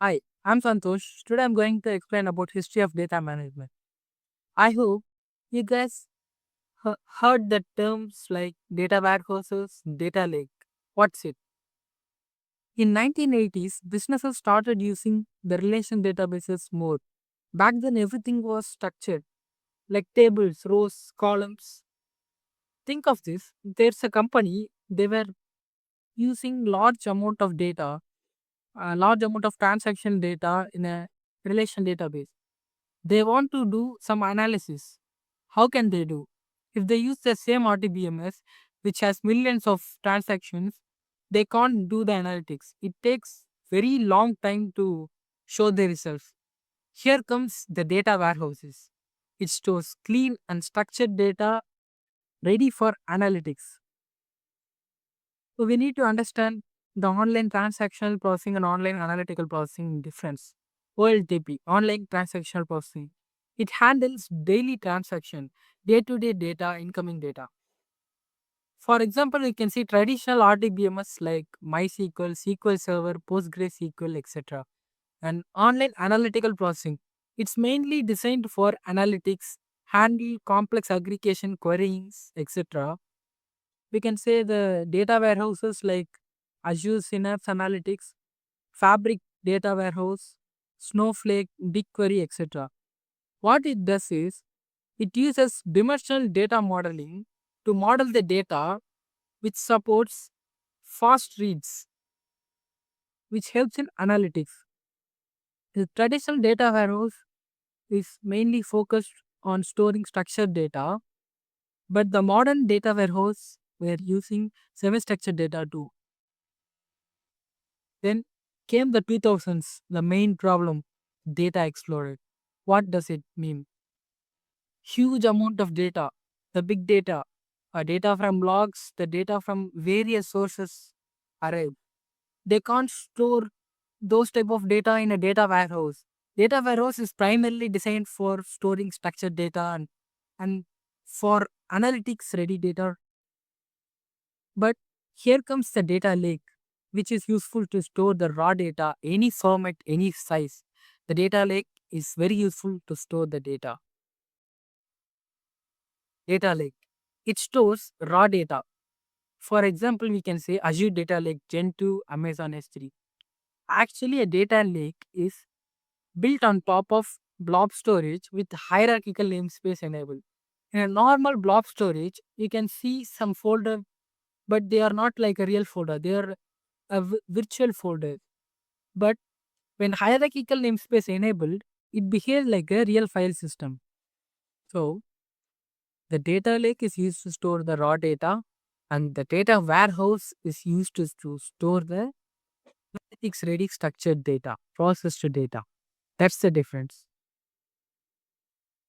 Hi, I'm Santosh. Today I'm going to explain about history of data management. I hope you guys heard the terms like data warehouses, data lake. What's it? In 1980s, businesses started using the relation databases more. Back then everything was structured like tables, rows, columns. Think of this. There's a company, they were using large amount of data, a large amount of transaction data in a relation database. They want to do some analysis. How can they do? If they use the same RTBMS, which has millions of transactions, they can't do the analytics. It takes very long time to show the results. Here comes the data warehouses. It stores clean and structured data ready for analytics. So we need to understand the online transactional processing and online analytical processing difference. OLTP, online transactional processing. It handles daily transaction, day-to-day data, incoming data. For example, you can see traditional RDBMS like MySQL, SQL Server, PostgreSQL, etc. And online analytical processing. It's mainly designed for analytics, handle complex aggregation queries, etc. We can say the data warehouses like Azure Synapse Analytics, Fabric Data Warehouse, Snowflake, BigQuery, etc. What it does is it uses dimensional data modeling to model the data which supports fast reads, which helps in analytics. The traditional data warehouse is mainly focused on storing structured data, but the modern data warehouse were using semi-structured data too. Then came the 2000s, the main problem, data explorer. What does it mean? Huge amount of data, the big data, data from logs, the data from various sources arrive. They can't store those type of data in a data warehouse. Data warehouse is primarily designed for storing structured data and for analytics ready data. But here comes the data lake, which is useful to store the raw data, any format, any size. The data lake is very useful to store the data. Data lake. It stores raw data. For example, we can say Azure Data Lake Gen 2, Amazon S3. Actually, a data lake is built on top of blob storage with hierarchical namespace enabled. In a normal blob storage, you can see some folder, but they are not like a real folder. They are a virtual folder. But when hierarchical namespace enabled, it behaves like a real file system. So the data lake is used to store the raw data, and the data warehouse is used to store the analytics ready structured data, processed data. That's the difference.